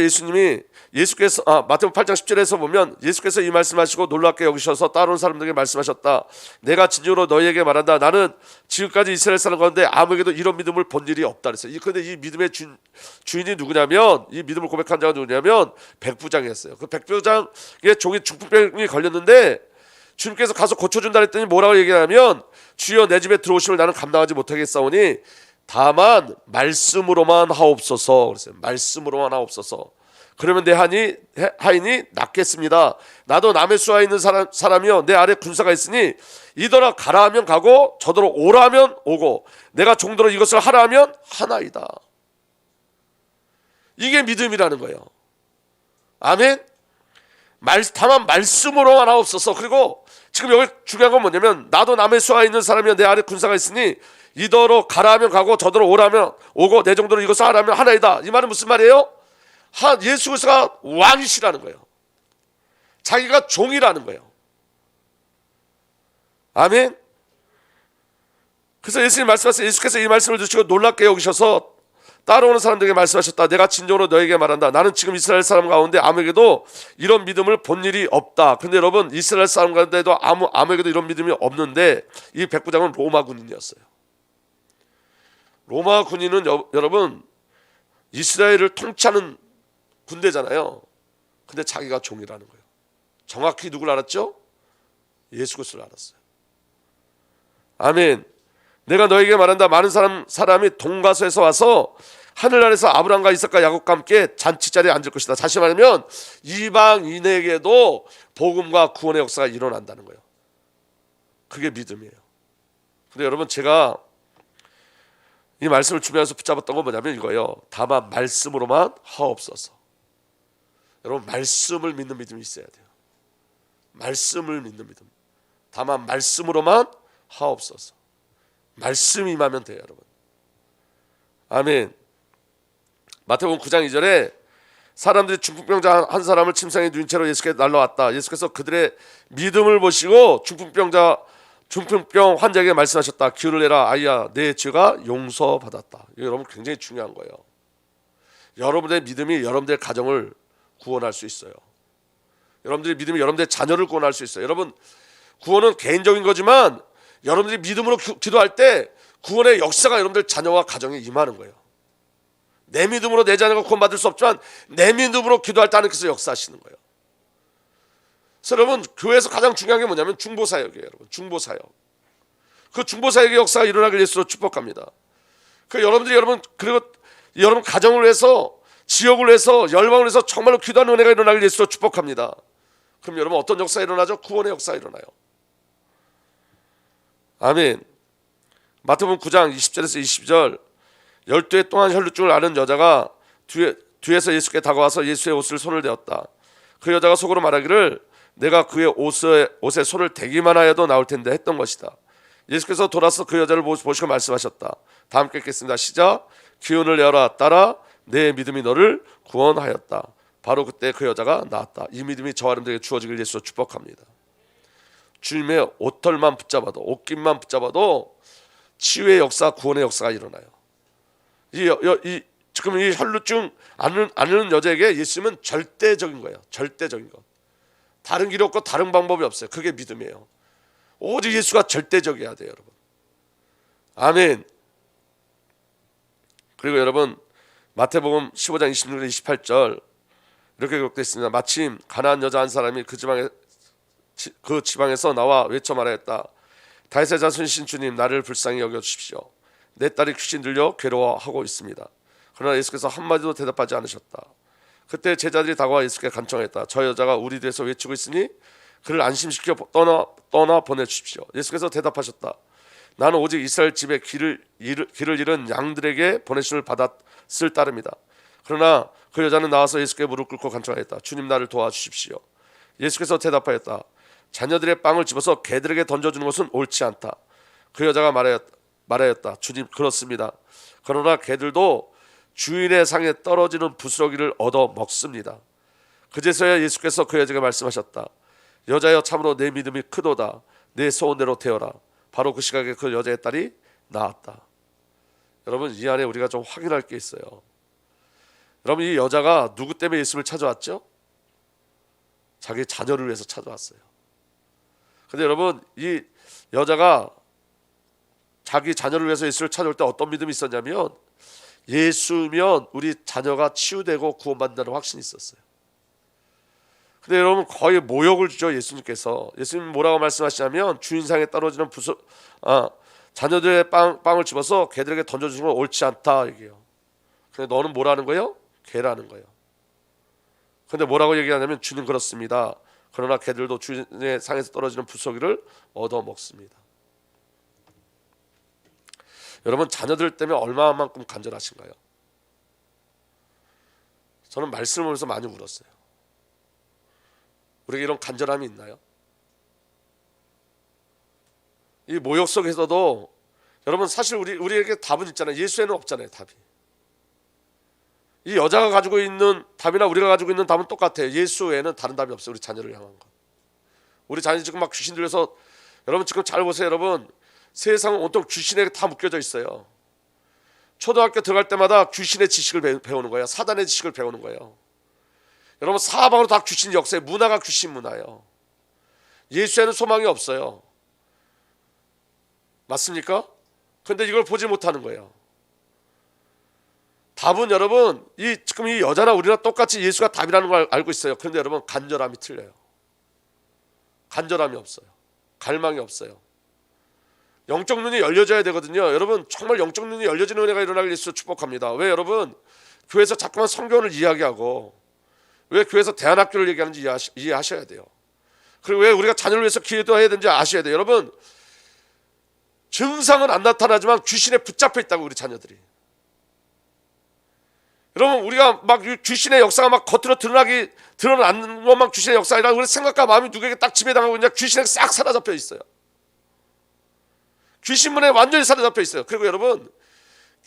예수께서 마태복음 8장 10절에서 보면 예수께서 이 말씀하시고 놀랍게 여기셔서 따라온 사람들에게 말씀하셨다. 내가 진정으로 너희에게 말한다. 나는 지금까지 이스라엘 사람 가운데 아무에게도 이런 믿음을 본 일이 없다 그랬어요. 그런데 이 믿음의 주인이 누구냐면, 이 믿음을 고백한 자가 누구냐면 백부장이었어요. 그 백부장의 종이 중풍병이 걸렸는데 주님께서 가서 고쳐준다 했더니 뭐라고 얘기하냐면, 주여 내 집에 들어오심을 나는 감당하지 못하겠사오니 다만 말씀으로만 하옵소서 그랬어요. 말씀으로만 하옵소서. 그러면 내 하인이 낫겠습니다. 나도 남의 수하에 있는 사람이요 내 아래 군사가 있으니 이더러 가라 하면 가고 저더러 오라 하면 오고 내가 종더러 이것을 하라 하면 하나이다. 이게 믿음이라는 거예요. 아멘. 다만 말씀으로만 하옵소서. 그리고 지금 여기 중요한 건 뭐냐면, 나도 남의 수하에 있는 사람이요 내 아래 군사가 있으니 이더러 가라 하면 가고 저더러 오라 하면 오고 내 정도로 이것을 하라 하면 하나이다. 이 말은 무슨 말이에요? 예수 그리스도가 왕이시라는 거예요. 자기가 종이라는 거예요. 아멘. 그래서 예수님 말씀하셨어요. 예수께서 이 말씀을 듣고 놀랍게 여기셔서 따라오는 사람들에게 말씀하셨다. 내가 진정으로 너에게 말한다. 나는 지금 이스라엘 사람 가운데 아무에게도 이런 믿음을 본 일이 없다. 근데 여러분, 이스라엘 사람 가운데도 아무에게도 이런 믿음이 없는데 이 백부장은 로마 군인이었어요. 로마 군인은 여러분, 이스라엘을 통치하는 군대잖아요. 근데 자기가 종이라는 거예요. 정확히 누굴 알았죠? 예수 그리스도를 알았어요. 아멘. 내가 너에게 말한다. 많은 사람이 동가서에서 와서 하늘나라에서 아브라함과 이삭과 야곱과 함께 잔치자리에 앉을 것이다. 다시 말하면 이방인에게도 복음과 구원의 역사가 일어난다는 거예요. 그게 믿음이에요. 근데 여러분, 제가 이 말씀을 주면서 붙잡았던 건 뭐냐면 이거예요. 다만 말씀으로만 하옵소서. 여러분, 말씀을 믿는 믿음이 있어야 돼요. 말씀을 믿는 믿음. 다만 말씀으로만 하옵소서. 말씀이 임하면 돼요, 여러분. 아멘. 마태복음 9장 2절에 사람들이 중풍병자 한 사람을 침상에 누인 채로 예수께서 날라왔다. 예수께서 그들의 믿음을 보시고 중풍병 환자에게 말씀하셨다. 기운을 내라, 아이야, 내 죄가 용서받았다. 이거 여러분 굉장히 중요한 거예요. 여러분의 믿음이 여러분의 가정을 구원할 수 있어요. 여러분들의 믿음이 여러분들의 자녀를 구원할 수 있어요. 여러분, 구원은 개인적인 거지만 여러분들이 믿음으로 기도할 때 구원의 역사가 여러분들 자녀와 가정에 임하는 거예요. 내 믿음으로 내 자녀가 구원받을 수 없지만 내 믿음으로 기도할 때 하나님께서 역사하시는 거예요. 그래서 여러분, 교회에서 가장 중요한 게 뭐냐면 중보사역이에요. 여러분, 중보사역. 그 중보사역의 역사가 일어나길 예수로 축복합니다. 그 여러분들이 그리고 여러분 가정을 위해서, 지역을 위해서, 열방을 위해서 정말로 기도하는 은혜가 일어나길 예수로 축복합니다. 그럼 여러분 어떤 역사가 일어나죠? 구원의 역사가 일어나요. 아멘. 마태복음 9장 20절에서 22절, 12해 동안 혈루증을 앓은 여자가 뒤에서 예수께 다가와서 예수의 옷을 손을 대었다. 그 여자가 속으로 말하기를 내가 그의 옷에 손을 대기만 하여도 나올 텐데 했던 것이다. 예수께서 돌아서 그 여자를 보시고 말씀하셨다. 다 함께 읽겠습니다. 시작. 기운을 내어라, 따라 내 믿음이 너를 구원하였다. 바로 그때 그 여자가 나았다. 이 믿음이 저와 여러분들에게 주어지길 예수로 축복합니다. 주님의 옷털만 붙잡아도, 옷깃만 붙잡아도 치유의 역사, 구원의 역사가 일어나요. 지금 이 혈루증 앓는 여자에게 예수님은 절대적인 거예요. 절대적인 것. 다른 길이 없고 다른 방법이 없어요. 그게 믿음이에요. 오직 예수가 절대적이어야 돼요, 여러분. 아멘. 그리고 여러분, 마태복음 15장 26절 28절 이렇게 기록되어 있습니다. 마침 가나안 여자 한 사람이 그 지방에서 나와 외쳐 말하였다. 다윗의 자손이신 주님, 나를 불쌍히 여겨주십시오. 내 딸이 귀신 들려 괴로워하고 있습니다. 그러나 예수께서 한마디도 대답하지 않으셨다. 그때 제자들이 다가와 예수께 간청했다. 저 여자가 우리 뒤에서 외치고 있으니 그를 안심시켜 떠나 보내주십시오. 예수께서 대답하셨다. 나는 오직 이스라엘 집에 길을 잃은 양들에게 보내심을 받았을 따름이다. 그러나 그 여자는 나와서 예수께 무릎 꿇고 간청하였다. 주님, 나를 도와주십시오. 예수께서 대답하였다. 자녀들의 빵을 집어서 개들에게 던져주는 것은 옳지 않다. 그 여자가 말하였다. 주님, 그렇습니다. 그러나 개들도 주인의 상에 떨어지는 부스러기를 얻어 먹습니다. 그제서야 예수께서 그 여자에게 말씀하셨다. 여자여, 참으로 내 믿음이 크도다. 내 소원대로 되어라. 바로 그 시각에 그 여자의 딸이 나았다. 여러분, 이 안에 우리가 좀 확인할 게 있어요. 여러분, 이 여자가 누구 때문에 예수를 찾아왔죠? 자기 자녀를 위해서 찾아왔어요. 근데 여러분, 이 여자가 자기 자녀를 위해서 예수를 찾아올 때 어떤 믿음이 있었냐면, 예수면 우리 자녀가 치유되고 구원받는다는 확신이 있었어요. 근데 여러분, 거의 모욕을 주죠. 예수님께서. 예수님 뭐라고 말씀하시냐면, 주인상에 떨어지는 자녀들의 빵을 집어서 개들에게 던져주는 건 옳지 않다 얘기해요. 근데 너는 뭐라는 거예요? 개라는 거예요. 근데 뭐라고 얘기하냐면, 주님, 그렇습니다. 그러나 개들도 주인의 상에서 떨어지는 부스러기를 얻어 먹습니다. 여러분, 자녀들 때문에 얼마만큼 간절하신가요? 저는 말씀을 보면서 많이 울었어요. 우리에게 이런 간절함이 있나요? 이 모욕 속에서도 여러분, 사실 우리에게 답은 있잖아요. 예수에는 없잖아요, 답이. 이 여자가 가지고 있는 답이나 우리가 가지고 있는 답은 똑같아요. 예수에는 다른 답이 없어요. 우리 자녀를 향한 것. 우리 자녀 지금 막 귀신 들려서, 여러분 지금 잘 보세요. 여러분, 세상은 온통 귀신에 다 묶여져 있어요. 초등학교 들어갈 때마다 귀신의 지식을 배우는 거예요. 사단의 지식을 배우는 거예요. 여러분, 사방으로 다 귀신 역사예요. 문화가 귀신 문화예요. 예수에는 소망이 없어요. 맞습니까? 근데 이걸 보지 못하는 거예요. 답은 여러분, 지금 이 여자나 우리나 똑같이 예수가 답이라는 걸 알고 있어요. 그런데 여러분, 간절함이 틀려요. 간절함이 없어요. 갈망이 없어요. 영적 눈이 열려져야 되거든요. 여러분, 정말 영적 눈이 열려지는 은혜가 일어나길 예수로 축복합니다. 왜 여러분, 교회에서 자꾸만 성경을 이야기하고, 왜 교회에서 대안학교를 얘기하는지 이해하셔야 돼요. 그리고 왜 우리가 자녀를 위해서 기도해야 되는지 아셔야 돼요. 여러분, 증상은 안 나타나지만 귀신에 붙잡혀 있다고, 우리 자녀들이. 여러분, 우리가 막 귀신의 역사가 막 겉으로 드러나는 것만 귀신의 역사가 아니라 우리 생각과 마음이 누구에게 딱 지배당하고 있냐, 귀신에 싹 사로잡혀 있어요. 귀신문에 완전히 사로잡혀 있어요. 그리고 여러분,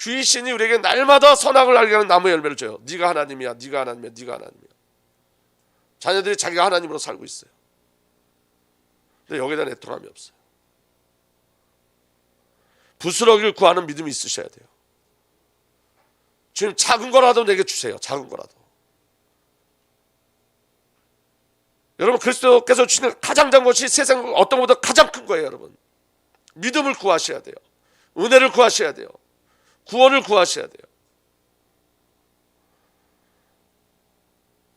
귀신이 우리에게 날마다 선악을 알게 하는 나무 열매를 줘요. 네가 하나님이야, 네가 하나님이야, 네가 하나님이야. 자녀들이 자기가 하나님으로 살고 있어요. 근데 여기에 대한 애통함이 없어요. 부스러기를 구하는 믿음이 있으셔야 돼요. 주님, 작은 거라도 내게 주세요. 작은 거라도. 여러분, 그리스도께서 주시는 가장 작은 것이 세상 어떤 것보다 가장 큰 거예요. 여러분, 믿음을 구하셔야 돼요. 은혜를 구하셔야 돼요. 구원을 구하셔야 돼요.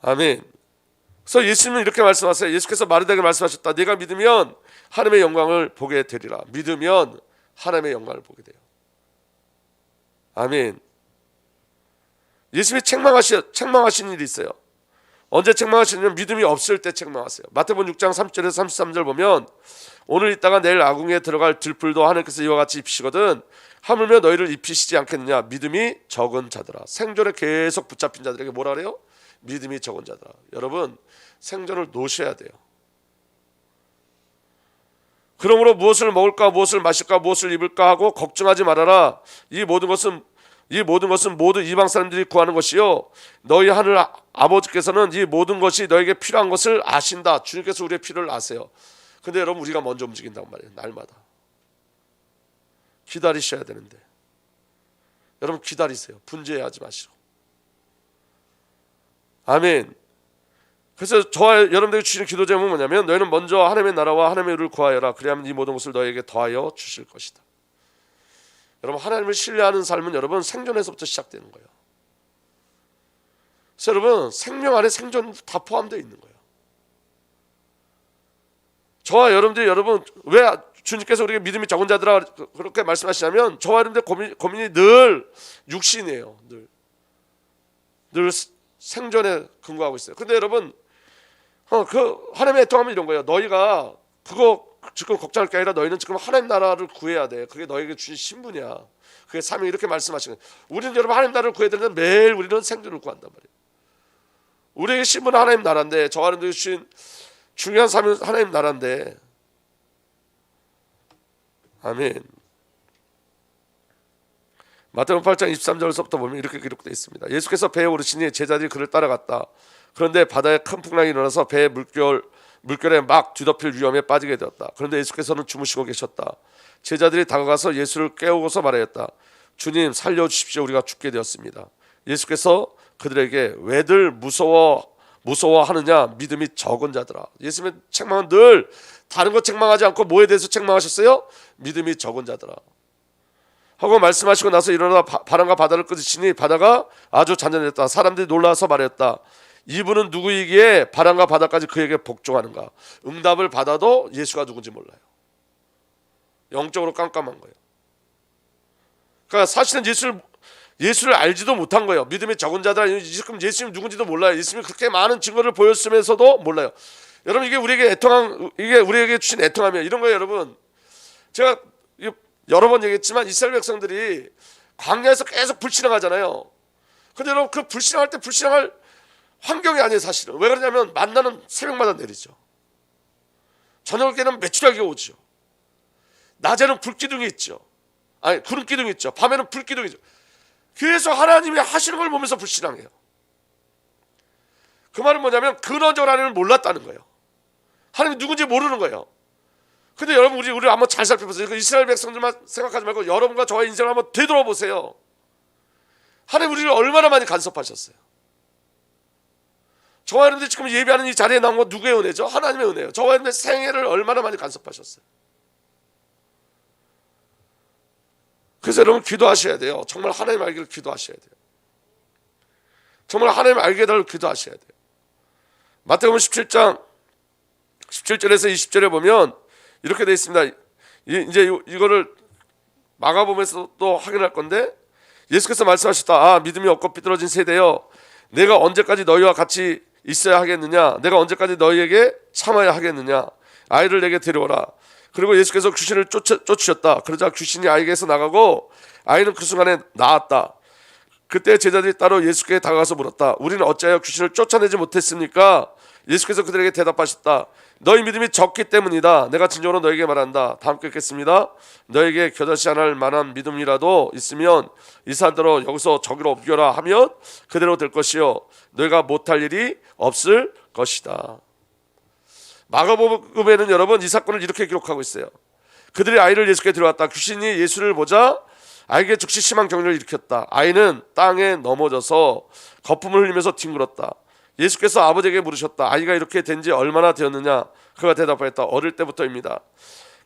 아멘. 그래서 예수님은 이렇게 말씀하세요. 예수께서 마르다에게 말씀하셨다. 네가 믿으면 하나님의 영광을 보게 되리라. 믿으면 하나님의 영광을 보게 돼요. 아멘. 예수님이 책망하신 일이 있어요. 언제 책망하시냐면 믿음이 없을 때 책망하세요. 마태복음 6장 3절에서 33절 보면 오늘 있다가 내일 아궁이에 들어갈 들풀도 하나님께서 이와 같이 입히시거든 하물며 너희를 입히시지 않겠느냐. 믿음이 적은 자들아. 생존에 계속 붙잡힌 자들에게 뭐라 그래요? 믿음이 적은 자들아. 여러분 생존을 놓으셔야 돼요. 그러므로 무엇을 먹을까 무엇을 마실까 무엇을 입을까 하고 걱정하지 말아라. 이 모든 것은 모두 이방 사람들이 구하는 것이요 너희 하늘 아버지께서는 이 모든 것이 너에게 필요한 것을 아신다. 주님께서 우리의 필요를 아세요. 근데 여러분 우리가 먼저 움직인단 말이에요. 날마다 기다리셔야 되는데 여러분 기다리세요. 분주해하지 마시고. 아멘. 그래서 저와 여러분들에게 주시는 기도 제목은 뭐냐면 너희는 먼저 하나님의 나라와 하나님의 의를 구하여라. 그리하면 이 모든 것을 너희에게 더하여 주실 것이다. 여러분 하나님을 신뢰하는 삶은 여러분 생존에서부터 시작되는 거예요. 그래서 여러분 생명 안에 생존 다 포함되어 있는 거예요. 저와 여러분들이 여러분 왜 주님께서 우리에게 믿음이 적은 자들아 그렇게 말씀하시냐면 저와 여러분들 고민이 늘 육신이에요. 늘 생존에 근거하고 있어요. 근데 여러분 그 하나님의 애통함은 이런 거예요. 너희가 그거 지금 걱정할 게 아니라 너희는 지금 하나님 나라를 구해야 돼. 그게 너에게 주신 신분이야. 그게 사명이 이렇게 말씀하시는 거예요. 우리는 여러분 하나님 나라를 구해야 되는데 매일 우리는 생존을 구한단 말이에요. 우리에게 신분은 하나님 나라인데 저와 여러분들이 주신 중요한 사명은 하나님 나라인데 아멘. 마태복음 8장 23절부터 보면 이렇게 기록되어 있습니다. 예수께서 배에 오르시니 제자들이 그를 따라갔다. 그런데 바다에 큰 풍랑이 일어나서 배의 물결에 막 뒤덮일 위험에 빠지게 되었다. 그런데 예수께서는 주무시고 계셨다. 제자들이 다가가서 예수를 깨우고서 말하였다. 주님 살려주십시오. 우리가 죽게 되었습니다. 예수께서 그들에게 왜들 무서워하느냐. 믿음이 적은 자들아. 예수님의 책망은 늘 다른 것 책망하지 않고 뭐에 대해서 책망하셨어요? 믿음이 적은 자들아 하고 말씀하시고 나서 일어나 바람과 바다를 끄시니 바다가 아주 잔잔했다. 사람들이 놀라서 말했다. 이분은 누구이기에 바람과 바다까지 그에게 복종하는가. 응답을 받아도 예수가 누군지 몰라요. 영적으로 깜깜한 거예요. 그러니까 사실은 예수를 알지도 못한 거예요. 믿음이 적은 자들 지금 예수님 누군지도 몰라요. 예수님이 그렇게 많은 증거를 보였으면서도 몰라요. 여러분 이게 우리에게 주신 애통함이에요. 이런 거예요. 여러분 제가 여러 번 얘기했지만 이스라엘 백성들이 광야에서 계속 불신앙하잖아요. 근데 여러분 그 불신앙할 때 불신앙할 환경이 아니에요. 사실은 왜 그러냐면 만나는 새벽마다 내리죠. 저녁에는 메추라기가 오죠. 낮에는 불기둥이 있죠. 아니 구름기둥이 있죠. 밤에는 불기둥이죠. 그래서 하나님이 하시는 걸 보면서 불신앙해요. 그 말은 뭐냐면 근원적으로 하나님을 몰랐다는 거예요. 하나님이 누군지 모르는 거예요. 근데 여러분 우리 한번 잘 살펴보세요. 이스라엘 백성들만 생각하지 말고 여러분과 저의 인생을 한번 되돌아보세요. 하나님 우리를 얼마나 많이 간섭하셨어요. 저와 여러분들이 지금 예배하는 이 자리에 나온 건 누구의 은혜죠? 하나님의 은혜예요. 저와 여러분의 생애를 얼마나 많이 간섭하셨어요. 그래서 여러분 기도하셔야 돼요. 정말 하나님 알기를 기도하셔야 돼요. 정말 하나님 알게 해달라고 기도하셔야 돼요. 마태복음 17장 17절에서 20절에 보면 이렇게 되어 있습니다. 이제 이거를 마가복음에서 또 확인할 건데 예수께서 말씀하셨다. 믿음이 없고 삐뚤어진 세대여 내가 언제까지 너희와 같이 있어야 하겠느냐. 내가 언제까지 너희에게 참아야 하겠느냐. 아이를 내게 데려오라. 그리고 예수께서 귀신을 쫓으셨다. 그러자 귀신이 아이에게서 나가고 아이는 그 순간에 나았다. 그때 제자들이 따로 예수께 다가가서 물었다. 우리는 어찌하여 귀신을 쫓아내지 못했습니까? 예수께서 그들에게 대답하셨다. 너희 믿음이 적기 때문이다. 내가 진정으로 너에게 말한다. 다 함께 읽겠습니다. 너에게 겨자씨 하나 할 만한 믿음이라도 있으면 이 산더러 여기서 저기로 옮겨라 하면 그대로 될 것이요 너희가 못할 일이 없을 것이다. 마가복음에는 여러분 이 사건을 이렇게 기록하고 있어요. 그들이 아이를 예수께 데려왔다. 귀신이 예수를 보자 아이에게 즉시 심한 경련을 일으켰다. 아이는 땅에 넘어져서 거품을 흘리면서 뒹굴었다. 예수께서 아버지에게 물으셨다. 아이가 이렇게 된 지 얼마나 되었느냐? 그가 대답하였다. 어릴 때부터입니다.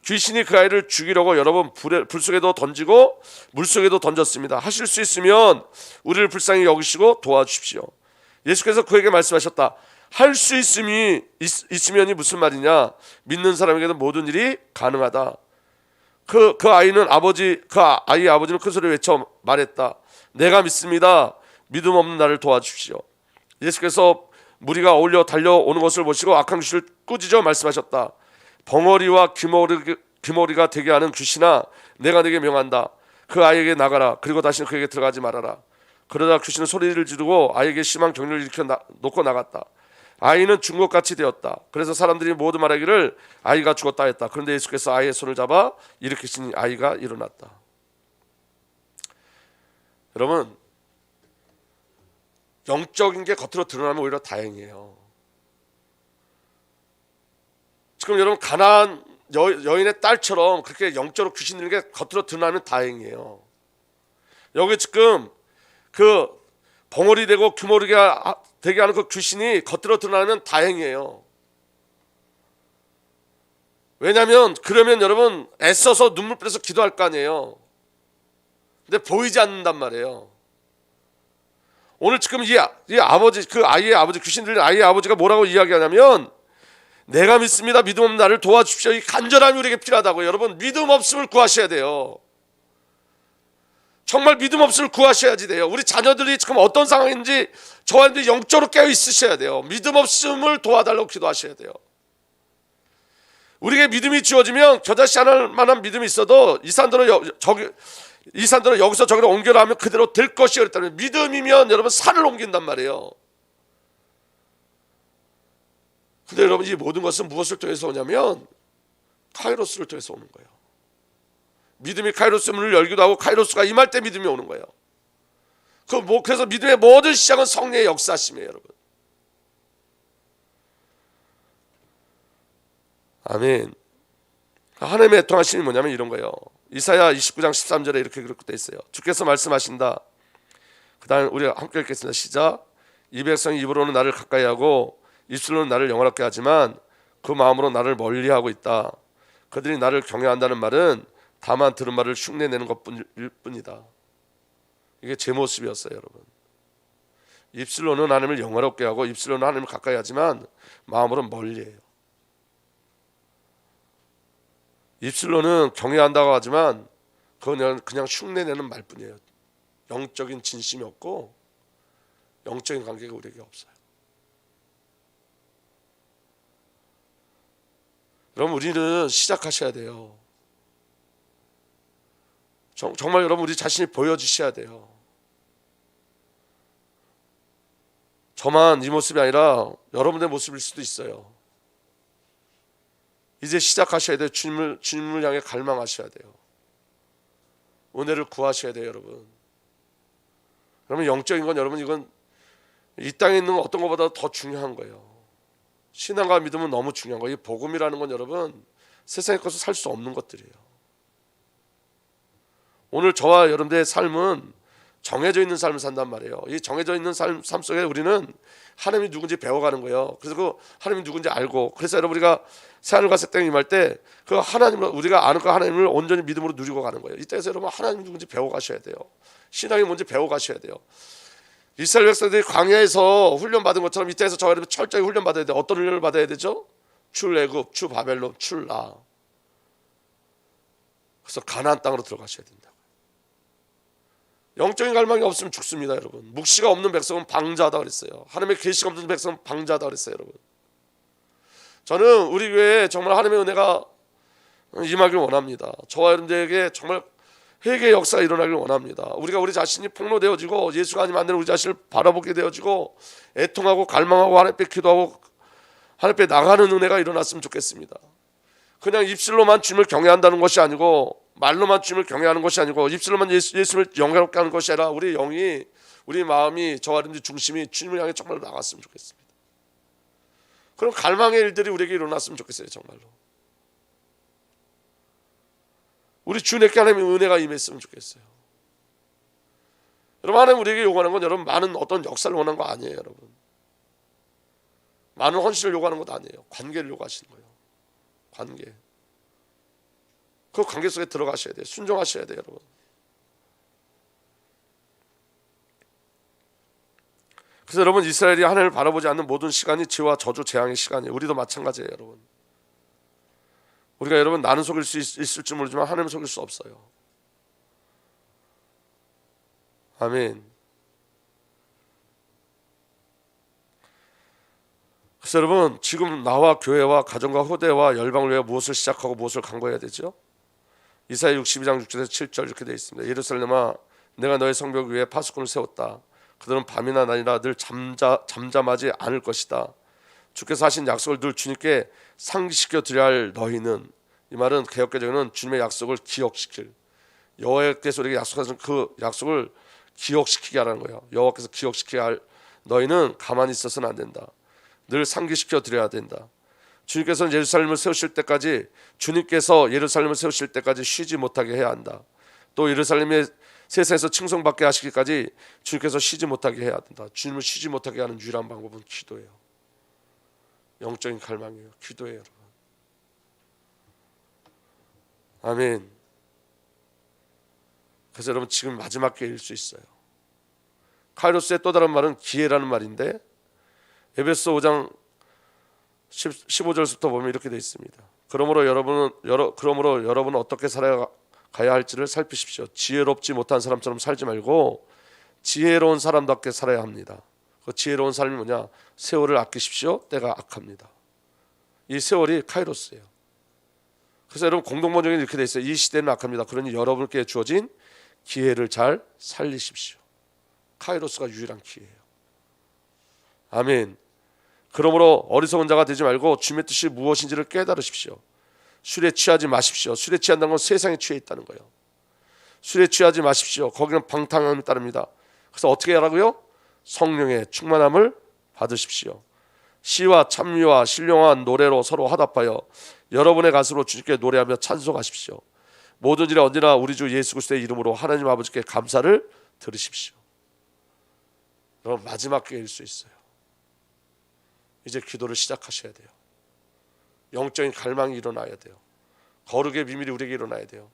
귀신이 그 아이를 죽이려고 여러 번 불 속에도 던지고 물 속에도 던졌습니다. 하실 수 있으면 우리를 불쌍히 여기시고 도와주십시오. 예수께서 그에게 말씀하셨다. 할 수 있으면이 무슨 말이냐? 믿는 사람에게는 모든 일이 가능하다. 그 아이의 아버지는 큰 소리로 외쳐 말했다. 내가 믿습니다. 믿음 없는 나를 도와주십시오. 예수께서 무리가 어울려 달려오는 것을 보시고 악한 귀신을 꾸짖어 말씀하셨다. 벙어리와 귀머리가 되게 하는 귀신아, 내가 네게 명한다. 그 아이에게 나가라. 그리고 다시는 그에게 들어가지 말아라. 그러다 귀신은 소리를 지르고 아이에게 심한 격려를 일으켜 놓고 나갔다. 아이는 죽은 것 같이 되었다. 그래서 사람들이 모두 말하기를 아이가 죽었다 했다. 그런데 예수께서 아이의 손을 잡아 일으키시니 아이가 일어났다. 여러분, 영적인 게 겉으로 드러나면 오히려 다행이에요. 지금 여러분 가나안 여인의 딸처럼 그렇게 영적으로 귀신 들린 게 겉으로 드러나면 다행이에요. 여기 지금 그 벙어리 되고 규모리가 되게 하는 그 귀신이 겉으로 드러나면 다행이에요. 왜냐하면 그러면 여러분 애써서 눈물 빼서 기도할 거 아니에요. 근데 보이지 않는단 말이에요. 오늘 지금 이 아버지, 그 아이의 아버지, 귀신 들린 아이의 아버지가 뭐라고 이야기하냐면 내가 믿습니다. 믿음 없는 나를 도와주십시오. 이 간절함이 우리에게 필요하다고요. 여러분, 믿음 없음을 구하셔야 돼요. 정말 믿음 없음을 구하셔야지 돼요. 우리 자녀들이 지금 어떤 상황인지 저한테 영적으로 깨어 있으셔야 돼요. 믿음 없음을 도와달라고 기도하셔야 돼요. 우리에게 믿음이 주어지면 겨자씨 하나만한 믿음이 있어도 이 산들을 여기서 저기로 옮겨라 하면 그대로 될 것이요. 그랬다면 믿음이면 여러분 산을 옮긴단 말이에요. 근데 여러분 이 모든 것은 무엇을 통해서 오냐면 카이로스를 통해서 오는 거예요. 믿음이 카이로스 문을 열기도 하고 카이로스가 임할 때 믿음이 오는 거예요. 그래서 믿음의 모든 시작은 성령의 역사심이에요, 여러분. 아멘. 하나님의 애통하심이 뭐냐면 이런 거예요. 이사야 29장 13절에 이렇게 기록되어 있어요. 주께서 말씀하신다. 그 다음에 우리가 함께 읽겠습니다. 시작. 이 백성이 입으로는 나를 가까이 하고 입술로는 나를 영화롭게 하지만 그 마음으로 나를 멀리하고 있다. 그들이 나를 경외한다는 말은 다만 들은 말을 흉내내는 것뿐일 뿐이다. 이게 제 모습이었어요, 여러분. 입술로는 하나님을 영화롭게 하고 입술로는 하나님을 가까이 하지만 마음으로는 멀리해요. 입술로는 경외한다고 하지만 그건 그냥 흉내내는 말뿐이에요. 영적인 진심이 없고 영적인 관계가 우리에게 없어요. 여러분, 우리는 시작하셔야 돼요. 정말 여러분 우리 자신이 보여주셔야 돼요. 저만 이 모습이 아니라 여러분의 모습일 수도 있어요. 이제 시작하셔야 돼요. 주님을 향해 갈망하셔야 돼요. 은혜를 구하셔야 돼요, 여러분. 그러면 영적인 건 여러분 이건 이 땅에 있는 어떤 것보다 더 중요한 거예요. 신앙과 믿음은 너무 중요한 거예요. 이 복음이라는 건 여러분 세상의 것을 살 수 없는 것들이에요. 오늘 저와 여러분들의 삶은 정해져 있는 삶을 산단 말이에요. 이 정해져 있는 삶 속에 우리는 하나님이 누군지 배워가는 거예요. 그래서 그 하나님이 누군지 알고, 그래서 여러분 우리가 새하늘과 새 땅에 임할 때 그 하나님을 우리가 아는 그 하나님을 온전히 믿음으로 누리고 가는 거예요. 이때에서 여러분 하나님이 누군지 배워가셔야 돼요. 신앙이 뭔지 배워가셔야 돼요. 이스라엘 백성들이 광야에서 훈련받은 것처럼 이때에서 저와 여러분 철저히 훈련받아야 돼요. 어떤 훈련을 받아야 되죠? 출애굽, 출바벨론, 출라. 그래서 가나안 땅으로 들어가셔야 된다. 영적인 갈망이 없으면 죽습니다, 여러분. 묵시가 없는 백성은 방자하다 그랬어요. 하나님의 계시가 없는 백성은 방자하다 그랬어요, 여러분. 저는 우리 교회에 정말 하나님의 은혜가 임하길 원합니다. 저와 여러분들에게 정말 회개의 역사가 일어나길 원합니다. 우리가 우리 자신이 폭로되어지고 예수가 아니면 안 되는 우리 자신을 바라보게 되어지고 애통하고 갈망하고 하나님 앞에 기도하고 하나님 앞에 나가는 은혜가 일어났으면 좋겠습니다. 그냥 입술로만 주님을 경외한다는 것이 아니고, 말로만 주님을 경외하는 것이 아니고, 입술로만 예수를 영광롭게 하는 것이 아니라 우리 영이, 우리 마음이, 저와 여러분들 중심이 주님을 향해 정말 나갔으면 좋겠습니다. 그럼 갈망의 일들이 우리에게 일어났으면 좋겠어요, 정말로. 우리 주님께 하나님의 은혜가 임했으면 좋겠어요. 여러분, 하나님 우리에게 요구하는 건 여러분 많은 어떤 역사를 원하는 거 아니에요, 여러분. 많은 헌신을 요구하는 것도 아니에요. 관계를 요구하시는 거예요. 관계. 그 관계 속에 들어가셔야 돼요. 순종하셔야 돼요, 여러분. 그래서 여러분, 이스라엘이 하나님을 바라보지 않는 모든 시간이 죄와 저주 재앙의 시간이에요. 우리도 마찬가지예요. 여러분, 우리가 여러분 나는 속일 수 있을지 모르지만 하나님은 속일 수 없어요. 아멘. 그래서 여러분, 지금 나와 교회와 가정과 후대와 열방을 위해 무엇을 시작하고 무엇을 강구해야 되죠? 이사야 62장 6절에서 7절 이렇게 되어 있습니다. 예루살렘아, 내가 너의 성벽 위에 파수꾼을 세웠다. 그들은 밤이나 낮이나 늘 잠잠하지 않을 것이다. 주께서 하신 약속을 늘 주님께 상기시켜 드려야 할 너희는, 이 말은 개역개정에는 주님의 약속을 기억시킬, 여호와께서 우리에게 약속하신 그 약속을 기억시키게 하라는 거예요. 여호와께서 기억시키게 할 너희는 가만히 있어서는 안 된다. 늘 상기시켜 드려야 된다. 주님께서는 예루살렘을 세우실 때까지, 주님께서 예루살렘을 세우실 때까지 쉬지 못하게 해야 한다. 또 예루살렘의 세상에서 칭송받게 하시기까지 주님께서 쉬지 못하게 해야 된다. 주님을 쉬지 못하게 하는 유일한 방법은 기도예요. 영적인 갈망이에요. 기도예요, 여러분. 아멘. 그래서 여러분, 지금 마지막 기회일 수 있어요. 카이로스의 또 다른 말은 기회라는 말인데, 에베소 5장 15절부터 보면 이렇게 되어 있습니다. 그러므로 여러분은 어떻게 살아가야 할지를 살피십시오. 지혜롭지 못한 사람처럼 살지 말고 지혜로운 사람답게 살아야 합니다. 그 지혜로운 삶이 뭐냐? 세월을 아끼십시오. 때가 악합니다. 이 세월이 카이로스예요. 그래서 여러분, 공동번역에 이렇게 되어 있어요. 이 시대는 악합니다. 그러니 여러분께 주어진 기회를 잘 살리십시오. 카이로스가 유일한 기회예요. 아멘. 그러므로 어리석은 자가 되지 말고 주님의 뜻이 무엇인지를 깨달으십시오. 술에 취하지 마십시오. 술에 취한다는 건 세상에 취해 있다는 거예요. 술에 취하지 마십시오. 거기는 방탕함이 따릅니다. 그래서 어떻게 하라고요? 성령의 충만함을 받으십시오. 시와 찬미와 신령한 노래로 서로 화답하여 여러분의 가슴으로 주님께 노래하며 찬송하십시오. 모든 일에 언제나 우리 주 예수 그리스도의 이름으로 하나님 아버지께 감사를 드리십시오. 여러분, 마지막 기회일 수 있어요. 이제 기도를 시작하셔야 돼요. 영적인 갈망이 일어나야 돼요. 거룩의 비밀이 우리에게 일어나야 돼요.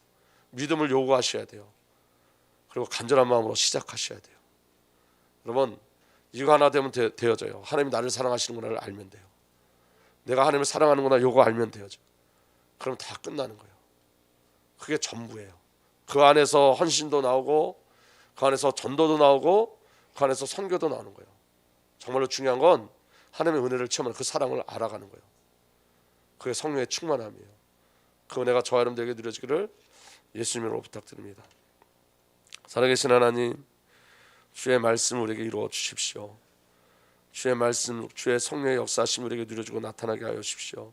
믿음을 요구하셔야 돼요. 그리고 간절한 마음으로 시작하셔야 돼요. 여러분, 이거 하나 되면 되어져요. 하나님이 나를 사랑하시는구나를 알면 돼요. 내가 하나님을 사랑하는구나, 요거 알면 되어져. 그럼 다 끝나는 거예요. 그게 전부예요. 그 안에서 헌신도 나오고, 그 안에서 전도도 나오고, 그 안에서 선교도 나오는 거예요. 정말로 중요한 건 하나님의 은혜를 체험하는 그 사랑을 알아가는 거예요. 그게 성령의 충만함이에요. 그 은혜가 저와 여러분들에게 누려지기를 예수님으로 부탁드립니다. 살아계신 하나님, 주의 말씀을 우리에게 이루어 주십시오. 주의 말씀, 주의 성령의 역사하심 우리에게 누려지고 나타나게 하여 주십시오.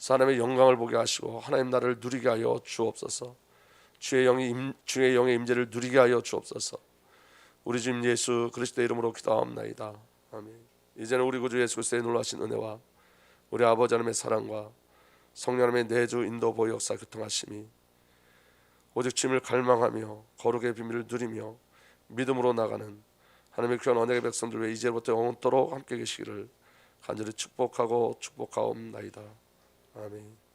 하나님의 영광을 보게 하시고 하나님 나라를 누리게 하여 주옵소서. 주의 영의 임재를 누리게 하여 주옵소서. 우리 주님 예수 그리스도의 이름으로 기도하옵나이다. 아멘. 이제는 우리 구주 예수 그리스도의 놀라신 은혜와 우리 아버지 하나님의 사랑과 성령 하나님의 내주 인도 보호 역사 교통하심이 오직 주님을 갈망하며 거룩의 비밀을 누리며 믿음으로 나가는 하나님의 귀한 언약의 백성들 위해 이제부터 영원토록 함께 계시기를 간절히 축복하옵나이다. 아멘.